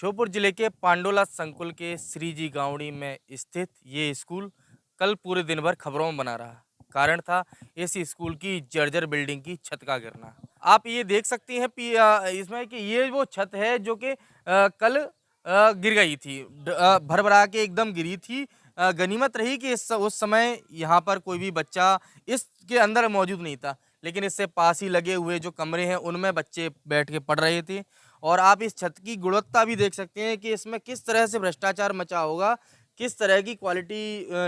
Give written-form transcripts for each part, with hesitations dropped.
श्योपुर जिले के पांडोला संकुल के श्रीजी गांवड़ी में स्थित ये स्कूल कल पूरे दिन भर खबरों में बना रहा। कारण था इस स्कूल की जर्जर बिल्डिंग की छत का गिरना। आप ये देख सकती हैं इसमें कि ये वो छत है जो कि कल गिर गई थी। भरभरा के एकदम गिरी थी। गनीमत रही कि उस समय यहाँ पर कोई भी बच्चा इसके अंदर मौजूद नहीं था, लेकिन इससे पास ही लगे हुए जो कमरे हैं उनमें बच्चे बैठ के पढ़ रहे थे। और आप इस छत की गुणवत्ता भी देख सकते हैं कि इसमें किस तरह से भ्रष्टाचार मचा होगा, किस तरह की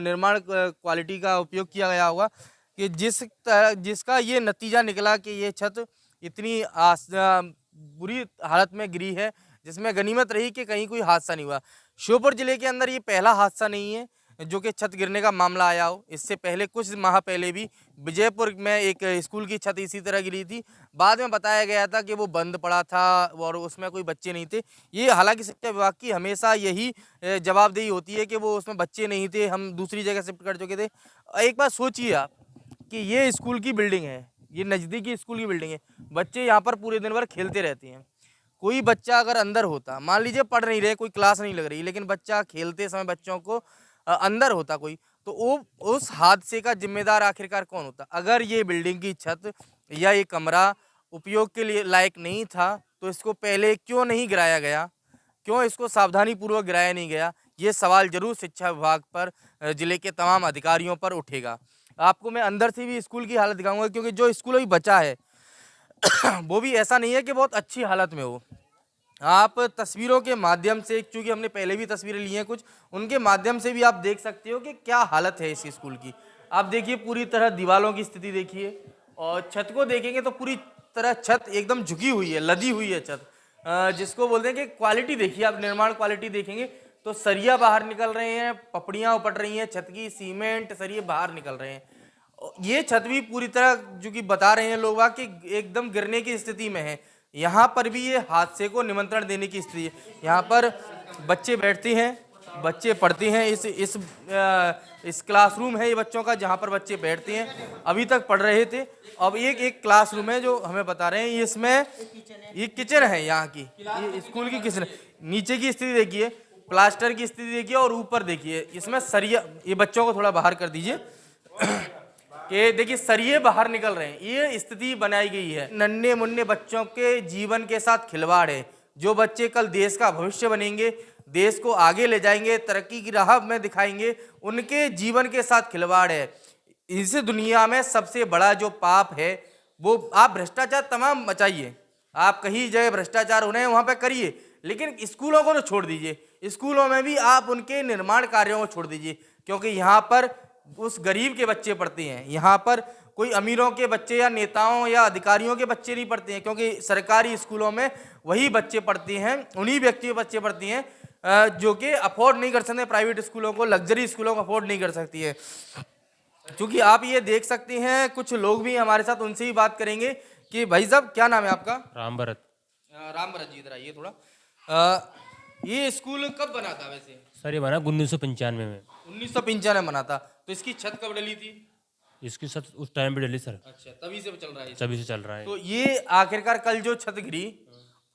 निर्माण क्वालिटी का उपयोग किया गया होगा कि जिसका ये नतीजा निकला कि ये छत इतनी बुरी हालत में गिरी है, जिसमें गनीमत रही कि कहीं कोई हादसा नहीं हुआ। श्योपुर जिले के अंदर ये पहला हादसा नहीं है जो कि छत गिरने का मामला आया हो। इससे पहले कुछ माह पहले भी विजयपुर में एक स्कूल की छत इसी तरह गिरी थी। बाद में बताया गया था कि वो बंद पड़ा था और उसमें कोई बच्चे नहीं थे। ये हालांकि शिक्षा विभाग की हमेशा यही जवाबदेही होती है कि वो उसमें बच्चे नहीं थे, हम दूसरी जगह शिफ्ट कर चुके थे। एक बात सोचिए आप कि ये स्कूल की बिल्डिंग है, ये नज़दीकी स्कूल की बिल्डिंग है, बच्चे यहाँ पर पूरे दिन भर खेलते रहते हैं। कोई बच्चा अगर अंदर होता, मान लीजिए पढ़ नहीं रहे, कोई क्लास नहीं लग रही, लेकिन बच्चा खेलते समय बच्चों को अंदर होता कोई, तो वो उस हादसे का जिम्मेदार आखिरकार कौन होता? अगर ये बिल्डिंग की छत या ये कमरा उपयोग के लिए लायक नहीं था तो इसको पहले क्यों नहीं गिराया गया, क्यों इसको सावधानी पूर्वक गिराया नहीं गया? ये सवाल जरूर शिक्षा विभाग पर, जिले के तमाम अधिकारियों पर उठेगा। आपको मैं अंदर से भी स्कूल की हालत दिखाऊंगा, क्योंकि जो स्कूल अभी बचा है वो भी ऐसा नहीं है कि बहुत अच्छी हालत में हो। आप तस्वीरों के माध्यम से, क्योंकि हमने पहले भी तस्वीरें ली हैं कुछ, उनके माध्यम से भी आप देख सकते हो कि क्या हालत है इस स्कूल की। आप देखिए पूरी तरह दीवारों की स्थिति देखिए, और छत को देखेंगे तो पूरी तरह छत एकदम झुकी हुई है, लदी हुई है छत। जिसको बोलते हैं कि क्वालिटी देखिए, आप निर्माण क्वालिटी देखेंगे तो सरिया बाहर निकल रहे हैं, पपड़ियाँ उपड़ रही हैं छत की, सीमेंट सरिये बाहर निकल रहे हैं। ये छत भी पूरी तरह, जो कि बता रहे हैं लोग कि एकदम गिरने की स्थिति में है। यहाँ पर भी ये हादसे को निमंत्रण देने की स्थिति है। यहाँ पर बच्चे बैठते हैं, बच्चे पढ़ते हैं। इस क्लासरूम है ये बच्चों का, जहाँ पर बच्चे बैठते हैं, अभी तक पढ़ रहे थे। अब एक क्लासरूम है जो हमें बता रहे हैं, इसमें ये किचन है यहाँ की, ये स्कूल की किचन। नीचे की स्थिति देखिए, प्लास्टर की स्थिति देखिए, और ऊपर देखिए इसमें सरिया, ये बच्चों को थोड़ा बाहर कर दीजिए कि देखिए सरिये बाहर निकल रहे हैं। ये स्थिति बनाई गई है, नन्हे मुन्ने बच्चों के जीवन के साथ खिलवाड़ है। जो बच्चे कल देश का भविष्य बनेंगे, देश को आगे ले जाएंगे, तरक्की की राह में दिखाएंगे, उनके जीवन के साथ खिलवाड़ है। इस दुनिया में सबसे बड़ा जो पाप है वो, आप भ्रष्टाचार तमाम मचाइए, आप कहीं जगह भ्रष्टाचार हो रहे हैं वहाँ पे करिए, लेकिन स्कूलों को तो छोड़ दीजिए। स्कूलों में भी आप उनके निर्माण कार्यों को छोड़ दीजिए, क्योंकि यहाँ पर उस गरीब के बच्चे पढ़ते हैं। यहाँ पर कोई अमीरों के बच्चे या नेताओं या अधिकारियों के बच्चे नहीं पढ़ते हैं, क्योंकि सरकारी स्कूलों में वही बच्चे पढ़ते हैं, उन्हीं व्यक्तियों के बच्चे पढ़ते हैं जो कि अफोर्ड नहीं कर सकते प्राइवेट स्कूलों को, लग्जरी स्कूलों को अफोर्ड नहीं कर सकती है। क्योंकि आप ये देख सकते हैं, कुछ लोग भी हमारे साथ, उनसे ही बात करेंगे कि भाई साहब क्या नाम है आपका? राम भरत। राम भरत जी, इधर आइए थोड़ा। ये स्कूल कब बना था वैसे? सर ये बना 1995 में। 1995 में बना था, तो इसकी छत कब डली थी? इसकी छत उस टाइम पे डली सर। अच्छा, तभी से चल रहा है। तभी से चल रहा है। तो ये आखिरकार कल जो छत गिरी,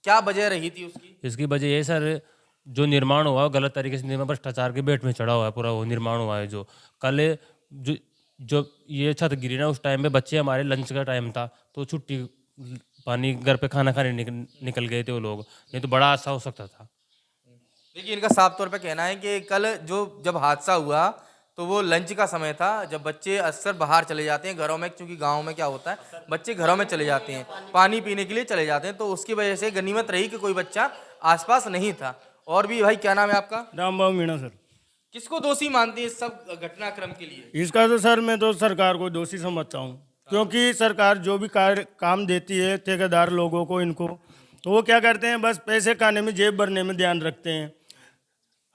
क्या वजह रही थी उसकी? इसकी वजह ये सर, जो निर्माण हुआ गलत तरीके से, निर्माण भ्रष्टाचार के बेट में चढ़ा हुआ है पूरा, वो निर्माण हुआ है। जो कल जो जो ये छत गिरी ना, उस टाइम पे बच्चे, हमारे लंच का टाइम था तो छुट्टी पानी घर पे खाना खाने निकल गए थे वो लोग, नहीं तो बड़ा हादसा हो सकता था। देखिए इनका साफ तौर पे कहना है कि कल जब हादसा हुआ तो वो लंच का समय था, जब बच्चे अक्सर बाहर चले जाते हैं घरों में, क्योंकि गांव में क्या होता है बच्चे घरों में चले जाते हैं, पानी पीने के लिए चले जाते हैं, तो उसकी वजह से गनीमत रही कि कोई बच्चा आसपास नहीं था। और भी भाई, क्या नाम है आपका? राम बाबू मीणा सर। किसको दोषी मानती है इस सब घटनाक्रम के लिए? इसका तो सर मैं तो सरकार को दोषी समझता हूँ, क्योंकि सरकार जो भी काम देती है ठेकेदार लोगों को, इनको, तो वो क्या करते हैं, बस पैसे खाने में, जेब भरने में ध्यान रखते हैं।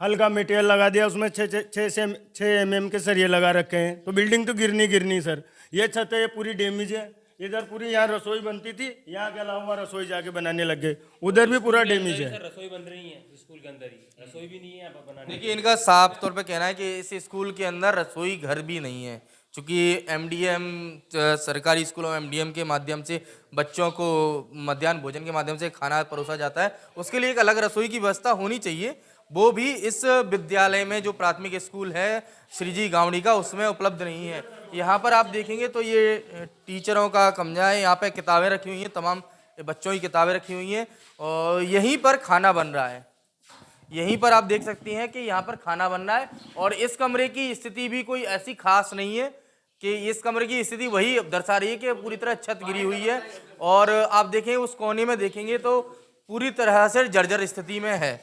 हल्का मटेरियल लगा दिया, उसमें 6 mm के सरिये लगा रखे हैं, तो बिल्डिंग तो गिरनी सर। ये छत है, ये पूरी डैमेज है। इधर पूरी यहाँ रसोई बनती थी, यहाँ के अलावा रसोई जाके बनाने लग गए, उधर भी पूरा डैमेज है। रसोई बन रही है स्कूल के अंदर ही, रसोई भी नहीं है बनाने। देखिए इनका साफ तौर पे कहना है कि इस स्कूल के अंदर रसोई घर भी नहीं है, चूँकि एमडीएम सरकारी स्कूलों में एमडीएम के माध्यम से बच्चों को मध्याह्न भोजन के माध्यम से खाना परोसा जाता है, उसके लिए एक अलग रसोई की व्यवस्था होनी चाहिए। वो भी इस विद्यालय में जो प्राथमिक स्कूल है श्रीजी गावड़ी का, उसमें उपलब्ध नहीं है। यहाँ पर आप देखेंगे तो ये टीचरों का कमरा है, यहाँ पे किताबें रखी हुई हैं, तमाम बच्चों की किताबें रखी हुई हैं और यहीं पर खाना बन रहा है। यहीं पर आप देख सकती हैं कि यहाँ पर खाना बन रहा है और इस कमरे की स्थिति भी कोई ऐसी खास नहीं है कि इस कमरे की स्थिति वही दर्शा रही है कि पूरी तरह छत गिरी हुई है और आप देखें उस कोने में देखेंगे तो पूरी तरह से जर्जर स्थिति में है।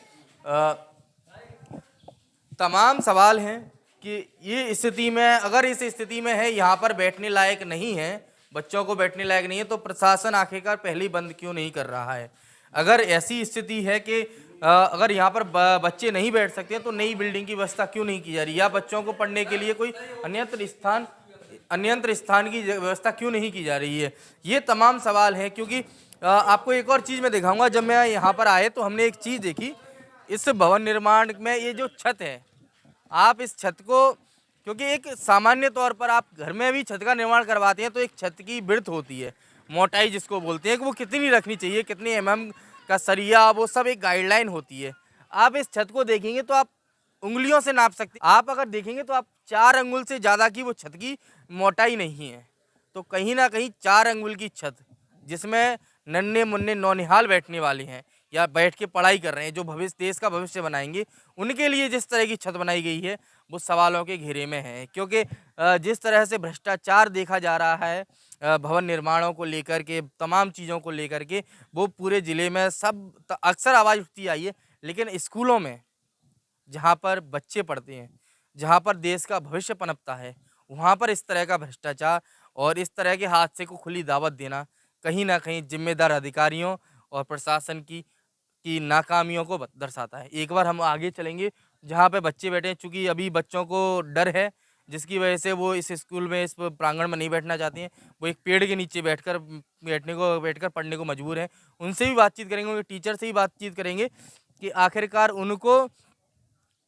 तमाम सवाल हैं कि ये स्थिति में, अगर इस स्थिति में है, यहाँ पर बैठने लायक नहीं है, बच्चों को बैठने लायक नहीं है, तो प्रशासन आखिरकार पहले ही बंद क्यों नहीं कर रहा है? अगर ऐसी स्थिति है कि अगर यहाँ पर बच्चे नहीं बैठ सकते तो नई बिल्डिंग की व्यवस्था क्यों नहीं की जा रही, या बच्चों को पढ़ने के लिए कोई अन्यत्र स्थान की व्यवस्था क्यों नहीं की जा रही है? ये तमाम सवाल हैं। क्योंकि आपको एक और चीज़ मैं दिखाऊंगा। जब मैं यहाँ पर आए तो हमने एक चीज़ देखी, इस भवन निर्माण में ये जो छत है, आप इस छत को, क्योंकि एक सामान्य तौर पर आप घर में भी छत का निर्माण करवाते हैं तो एक छत की बिर्थ होती है, मोटाई जिसको बोलते हैं, कि वो कितनी रखनी चाहिए, कितनी एमएम का सरिया, वो सब एक गाइडलाइन होती है। आप इस छत को देखेंगे तो आप उंगलियों से नाप सकते हैं। आप अगर देखेंगे तो आप 4 अंगुल से ज़्यादा की वो छत की मोटाई नहीं है। तो कहीं ना कहीं 4 अंगुल की छत, जिसमें नन्हे मुन्ने नौनिहाल बैठने वाले हैं या बैठ के पढ़ाई कर रहे हैं, जो भविष्य देश का भविष्य बनाएंगे, उनके लिए जिस तरह की छत बनाई गई है वो सवालों के घेरे में है। क्योंकि जिस तरह से भ्रष्टाचार देखा जा रहा है भवन निर्माणों को लेकर के, तमाम चीज़ों को लेकर के, वो पूरे ज़िले में सब अक्सर आवाज़ उठती आई है। लेकिन स्कूलों में जहाँ पर बच्चे पढ़ते हैं, जहाँ पर देश का भविष्य पनपता है, वहाँ पर इस तरह का भ्रष्टाचार और इस तरह के हादसे को खुली दावत देना कहीं ना कहीं जिम्मेदार अधिकारियों और प्रशासन की नाकामियों को दर्शाता है। एक बार हम आगे चलेंगे जहाँ पे बच्चे बैठे हैं। चूँकि अभी बच्चों को डर है, जिसकी वजह से वो इस स्कूल में, इस प्रांगण में नहीं बैठना चाहते हैं। वो एक पेड़ के नीचे बैठकर पढ़ने को मजबूर हैं। उनसे भी बातचीत करेंगे, उनके टीचर से भी बातचीत करेंगे कि आखिरकार उनको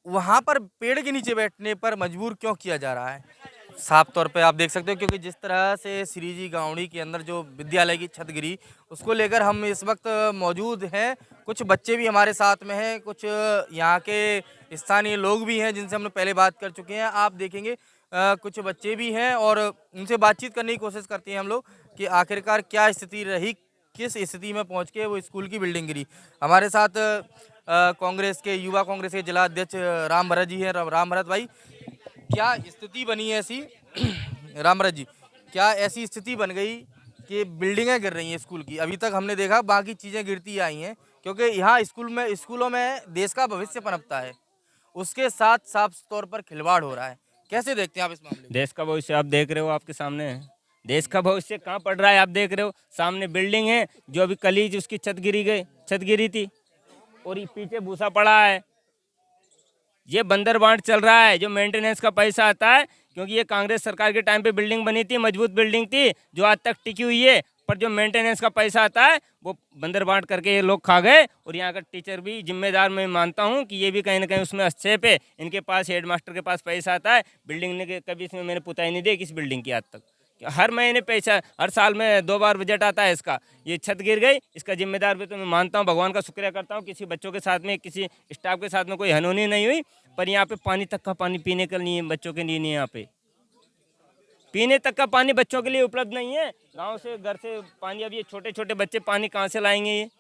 वहाँ पर पेड़ के नीचे बैठने पर मजबूर क्यों किया जा रहा है। साफ तौर पे आप देख सकते हो, क्योंकि जिस तरह से श्रीजी गावड़ी के अंदर जो विद्यालय की छत गिरी, उसको लेकर हम इस वक्त मौजूद हैं। कुछ बच्चे भी हमारे साथ में हैं, कुछ यहाँ के स्थानीय लोग भी हैं जिनसे हमने पहले बात कर चुके हैं। आप देखेंगे कुछ बच्चे भी हैं और उनसे बातचीत करने की कोशिश करते हैं हम लोग कि आखिरकार क्या स्थिति रही, किस स्थिति में पहुँच के वो स्कूल की बिल्डिंग गिरी। हमारे साथ कांग्रेस के, युवा कांग्रेस के जिला अध्यक्ष राम भरत जी हैं। राम भरत भाई, क्या स्थिति बनी है ऐसी राम भरत जी, क्या ऐसी स्थिति बन गई कि बिल्डिंगें गिर रही हैं स्कूल की? अभी तक हमने देखा बाकी चीज़ें गिरती आई हैं, क्योंकि यहाँ स्कूलों में देश का भविष्य पनपता है, उसके साथ साफ तौर पर खिलवाड़ हो रहा है। कैसे देखते हैं आप इस मामले को? देश का भविष्य आप देख रहे हो, आपके सामने है। देश का भविष्य कहाँ पड़ रहा है आप देख रहे हो। सामने बिल्डिंग है जो अभी कल ही उसकी छत गिरी थी और ये पीछे भूसा पड़ा है। ये बंदर बांट चल रहा है। जो मेंटेनेंस का पैसा आता है, क्योंकि ये कांग्रेस सरकार के टाइम पे बिल्डिंग बनी थी, मजबूत बिल्डिंग थी जो आज तक टिकी हुई है, पर जो मेंटेनेंस का पैसा आता है वो बंदर बांट करके ये लोग खा गए। और यहाँ का टीचर भी जिम्मेदार, मैं मानता हूँ कि ये भी कहीं ना कहीं उसमें हस्तक्षेप है। इनके पास, हेडमास्टर के पास पैसा आता है, बिल्डिंग ने कभी इसमें मैंने पुताई नहीं दी किस बिल्डिंग की आज तक। हर महीने पैसा, हर साल में 2 बार बजट आता है इसका। ये छत गिर गई, इसका जिम्मेदार भी तो मैं मानता हूँ, भगवान का शुक्रिया करता हूँ, किसी बच्चों के साथ में, किसी स्टाफ के साथ में कोई अनहोनी नहीं हुई। पर यहाँ पे पानी तक का पानी पीने के लिए बच्चों के लिए नहीं है। यहाँ पे पीने तक का पानी बच्चों के लिए उपलब्ध नहीं है। गांव से, घर से पानी, अब ये छोटे छोटे बच्चे पानी कहाँ से लाएंगे? ये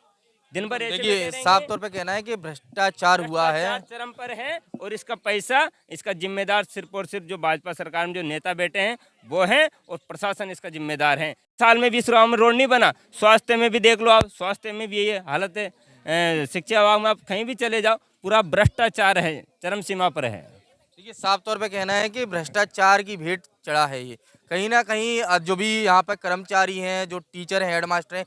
दिन भर ऐसे देखिए, साफ तौर पे कहना है कि भ्रष्टाचार हुआ है, चरम पर है। और इसका पैसा, इसका जिम्मेदार सिर्फ और सिर्फ जो भाजपा सरकार में जो नेता बैठे हैं वो हैं, और प्रशासन इसका जिम्मेदार है। साल में 20 गाँव में रोड नहीं बना। स्वास्थ्य में भी देख लो आप, स्वास्थ्य में भी ये हालत है। शिक्षा विभाग में आप कहीं भी चले जाओ, पूरा भ्रष्टाचार है, चरम सीमा पर है। देखिए, साफ तौर पे कहना है कि भ्रष्टाचार की भेंट चढ़ा है ये। कहीं ना कहीं जो भी यहाँ पर कर्मचारी हैं, जो टीचर हैं, हेडमास्टर हैं,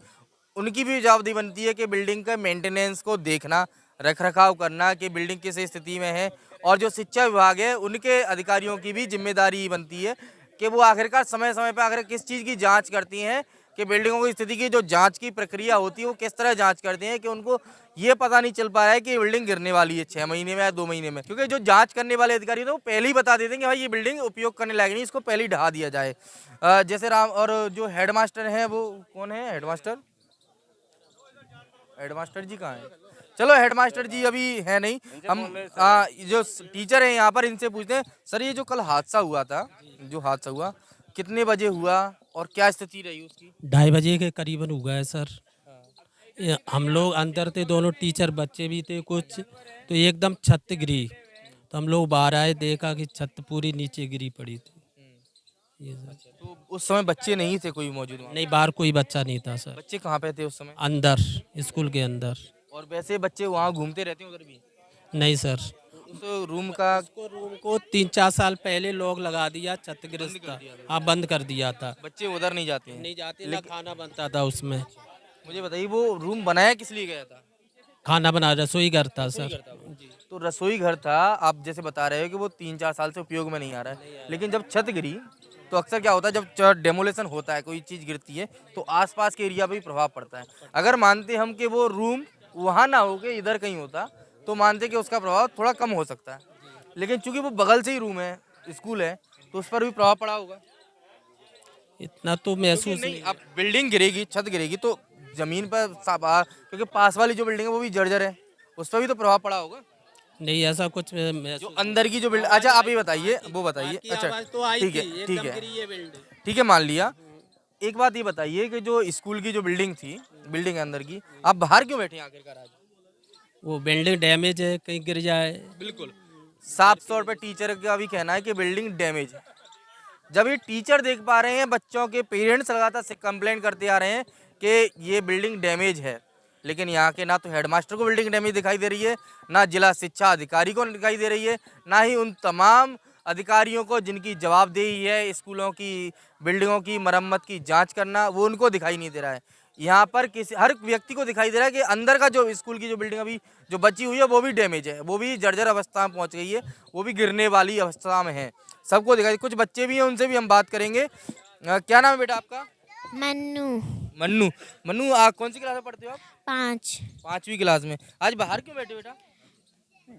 उनकी भी जवाबदेही बनती है कि बिल्डिंग का मेंटेनेंस को देखना, रख रखाव करना कि बिल्डिंग किस स्थिति में है। और जो शिक्षा विभाग है, उनके अधिकारियों की भी जिम्मेदारी बनती है कि वो आखिरकार समय समय पर आखिर किस चीज़ की जांच करती हैं कि बिल्डिंगों की स्थिति की जो जांच की प्रक्रिया होती है वो किस तरह जांच करते हैं कि उनको ये पता नहीं चल पा रहा है कि ये बिल्डिंग गिरने वाली है 6 महीने में या 2 महीने में, क्योंकि जो जांच करने वाले अधिकारी होते हैं वो पहले ही बता देते हैं कि भाई ये बिल्डिंग उपयोग करने लायक नहीं, इसको पहले ही ढहा दिया जाए। जैसे राम और जो हेडमास्टर हैं वो कौन है? हेडमास्टर हेडमास्टर जी कहाँ हैं? चलो हेडमास्टर जी अभी है नहीं, हम जो टीचर हैं यहाँ पर इनसे पूछते हैं। सर ये जो कल हादसा हुआ था, जो हादसा हुआ कितने बजे हुआ और क्या स्थिति रही उसकी? 2:30 के करीबन हुआ है सर। हम लोग अंदर थे, दोनों टीचर बच्चे भी थे कुछ, तो एकदम छत गिरी। तो हम लोग बाहर आए, देखा कि छत पूरी नीचे गिरी पड़ी थी। ये सर। तो उस समय बच्चे नहीं थे कोई मौजूद वहाँ? नहीं, बाहर कोई बच्चा नहीं था सर। बच्चे कहाँ पे थे उस समय? अंदर, स्कूल के अंदर। और वैसे बच्चे वहाँ घूमते रहते हैं उधर भी? नहीं सर। उस रूम का रूम को 3-4 साल पहले लॉक लगा दिया, छतग्रस्त था। हाँ, बंद कर दिया था। बच्चे उधर नहीं जाते हैं? नहीं जाते, ना खाना बनता था उसमें। मुझे बताइए वो रूम बनाया किस लिए गया था? खाना बना, रसोई घर था सर। तो रसोई घर था, आप जैसे बता रहे हो कि वो 3-4 साल से उपयोग में नहीं आ रहा है, लेकिन जब छत गिरी तो अक्सर क्या होता है जब डेमोलेशन होता है, कोई चीज़ गिरती है तो आसपास के एरिया पे भी प्रभाव पड़ता है। अगर मानते हम कि वो रूम वहाँ ना हो के इधर कहीं होता तो मानते कि उसका प्रभाव थोड़ा कम हो सकता है, लेकिन चूंकि वो बगल से ही रूम है, स्कूल है, तो उस पर भी प्रभाव पड़ा होगा। इतना तो महसूस नहीं, अब बिल्डिंग गिरेगी, छत गिरेगी तो जमीन पर क्योंकि पास वाली जो बिल्डिंग है वो भी जर्जर है, उस पर भी तो प्रभाव पड़ा होगा। नहीं, ऐसा कुछ जो महसूस अंदर की जो बिल्डिंग, अच्छा आप ये बताइए, वो बताइए। अच्छा ठीक है, ठीक है, ठीक है, मान लिया। एक बात ये बताइए कि जो स्कूल की जो बिल्डिंग थी, बिल्डिंग के अंदर की, आप बाहर क्यों बैठे हैं आखिरकार आज? वो बिल्डिंग डैमेज है, कहीं गिर जाए। बिल्कुल साफ तौर पे टीचर का भी कहना है कि बिल्डिंग डैमेज है। जब ये टीचर देख पा रहे हैं, बच्चों के पेरेंट्स लगातार कंप्लेंट करते आ रहे हैं कि ये बिल्डिंग डैमेज है, लेकिन यहाँ के ना तो हेडमास्टर को बिल्डिंग डैमेज दिखाई दे रही है, ना जिला शिक्षा अधिकारी को दिखाई दे रही है, ना ही उन तमाम अधिकारियों को जिनकी जवाबदेही है स्कूलों की बिल्डिंगों की मरम्मत की जांच करना, वो उनको दिखाई नहीं दे रहा है। यहाँ पर किसी हर व्यक्ति को दिखाई दे रहा है कि अंदर का जो स्कूल की जो बिल्डिंग अभी जो बची हुई है वो भी डैमेज है, वो भी जर्जर अवस्था में पहुँच गई है, वो भी गिरने वाली अवस्था में है। सबको दिखाई, कुछ बच्चे भी हैं, उनसे भी हम बात करेंगे। क्या नाम है बेटा आपका? मन्नू। मन्नू। मन्नू आप कौन सी क्लास में पढ़ते हो आप? 5। 5वीं क्लास में। आज बाहर क्यों बैठे बेटा?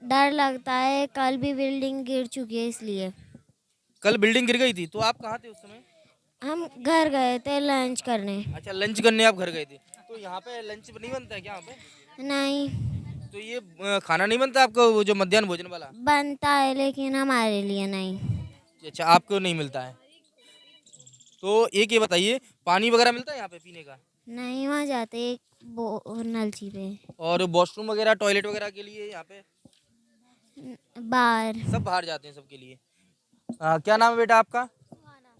डर लगता है, कल भी बिल्डिंग गिर चुकी है इसलिए। कल बिल्डिंग गिर गई थी तो आप कहाँ थे उस समय? हम घर गए थे लंच करने। अच्छा लंच करने आप घर गए थे, तो यहाँ पे लंच नहीं बनता है क्या यहाँ पे? नहीं तो ये खाना नहीं बनता आपका, वो जो मध्याह्न भोजन वाला? बनता है लेकिन हमारे लिए नहीं। अच्छा आपको नहीं मिलता है। तो एक ये बताइए, पानी वगैरह मिलता है यहाँ पे पीने का? नहीं, वहाँ जाते एक नलची पे। और वॉशरूम वगैरह टॉयलेट वगैरह के लिए यहाँ पे बाहर। सब बाहर जाते हैं सबके लिए। क्या नाम है बेटा आपका?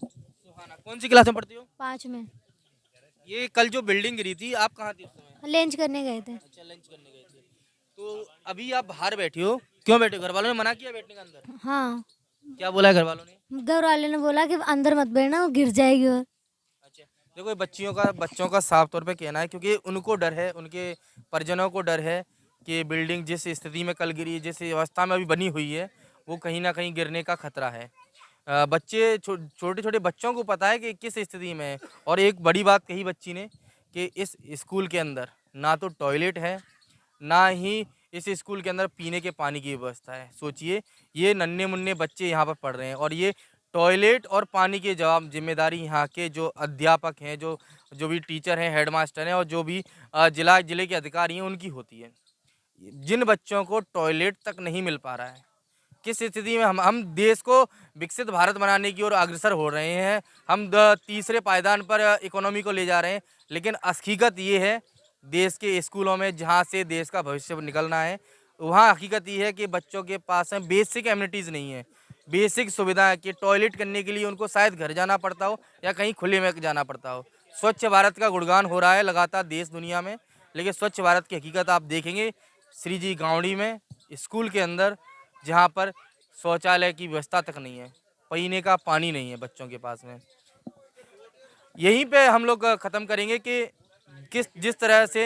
सुहाना। कौन सी क्लास में पढ़ती हो? 5 में। ये कल जो बिल्डिंग गिरी थी आप कहाँ थे उस समय? लंच करने गए थे। अच्छा लंच करने गए थे। तो अभी आप बाहर बैठे हो, क्यों बैठे हो? घर वालों ने मना किया बैठने का अंदर? हाँ, क्या बोला है घर वालों ने? घर वाले ने बोला कि अंदर मत बैठना, वो गिर जाएगी। और अच्छा देखो ये बच्चों का साफ तौर पे कहना है, क्योंकि उनको डर है, उनके परिजनों को डर है कि बिल्डिंग जिस स्थिति में कल गिरी, जिस अवस्था में अभी बनी हुई है, वो कहीं ना कहीं गिरने का खतरा है। बच्चे छोटे छोटे बच्चों को पता है कि किस स्थिति में है। और एक बड़ी बात कही बच्ची ने कि इस स्कूल के अंदर ना तो टॉयलेट है, ना ही इस स्कूल के अंदर पीने के पानी की व्यवस्था है। सोचिए ये नन्हे मुन्ने बच्चे यहाँ पर पढ़ रहे हैं और ये टॉयलेट और पानी की जिम्मेदारी यहाँ के जो अध्यापक हैं, जो भी टीचर हैं, हेडमास्टर हैं और जो भी जिले के अधिकारी हैं उनकी होती है। जिन बच्चों को टॉयलेट तक नहीं मिल पा रहा है, किस स्थिति में हम देश को विकसित भारत बनाने की ओर अग्रसर हो रहे हैं, हम तीसरे पायदान पर इकोनॉमी को ले जा रहे हैं, लेकिन हकीकत ये है देश के स्कूलों में जहाँ से देश का भविष्य निकलना है, वहाँ हकीकत ये है कि बच्चों के पास में बेसिक एमिनिटीज़ नहीं है, बेसिक सुविधाएं कि टॉयलेट करने के लिए उनको शायद घर जाना पड़ता हो या कहीं खुले में जाना पड़ता हो। स्वच्छ भारत का गुणगान हो रहा है लगातार देश दुनिया में, लेकिन स्वच्छ भारत की हकीकत आप देखेंगे श्रीजी गाँवड़ी में स्कूल के अंदर, जहाँ पर शौचालय की व्यवस्था तक नहीं है, पीने का पानी नहीं है बच्चों के पास में। यहीं पे हम लोग ख़त्म करेंगे कि जिस तरह से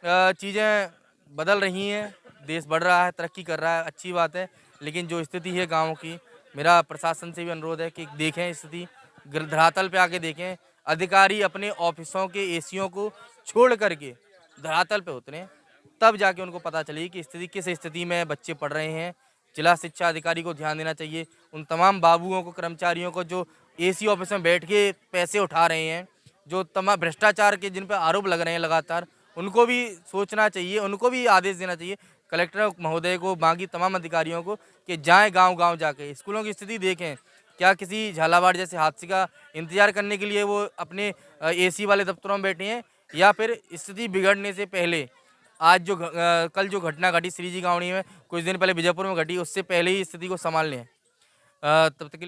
चीज़ें बदल रही हैं, देश बढ़ रहा है, तरक्की कर रहा है, अच्छी बात है, लेकिन जो स्थिति है गाँव की, मेरा प्रशासन से भी अनुरोध है कि देखें स्थिति, धरातल पे आके देखें। अधिकारी अपने ऑफिसों के एसीओं को छोड़ करके धरातल पे उतरे, तब जाके उनको पता चलेगी कि स्थिति किस स्थिति में बच्चे पढ़ रहे हैं। जिला शिक्षा अधिकारी को ध्यान देना चाहिए, उन तमाम बाबुओं को, कर्मचारियों को जो एसी ऑफिस में बैठ के पैसे उठा रहे हैं, जो तमाम भ्रष्टाचार के जिन पर आरोप लग रहे हैं लगातार, उनको भी सोचना चाहिए, उनको भी आदेश देना चाहिए कलेक्टर महोदय को, बाकी तमाम अधिकारियों को, कि जाएं गांव-गांव जाके स्कूलों की स्थिति देखें। क्या किसी झालावाड़ जैसे हादसे का इंतजार करने के लिए वो अपने एसी वाले दफ्तरों में बैठे हैं, या फिर स्थिति बिगड़ने से पहले आज जो कल जो घटना घटी श्रीजी गाँवड़ी में, कुछ दिन पहले बीजापुर में घटी, उससे पहले ही स्थिति को संभाल लें। तब तक के लिए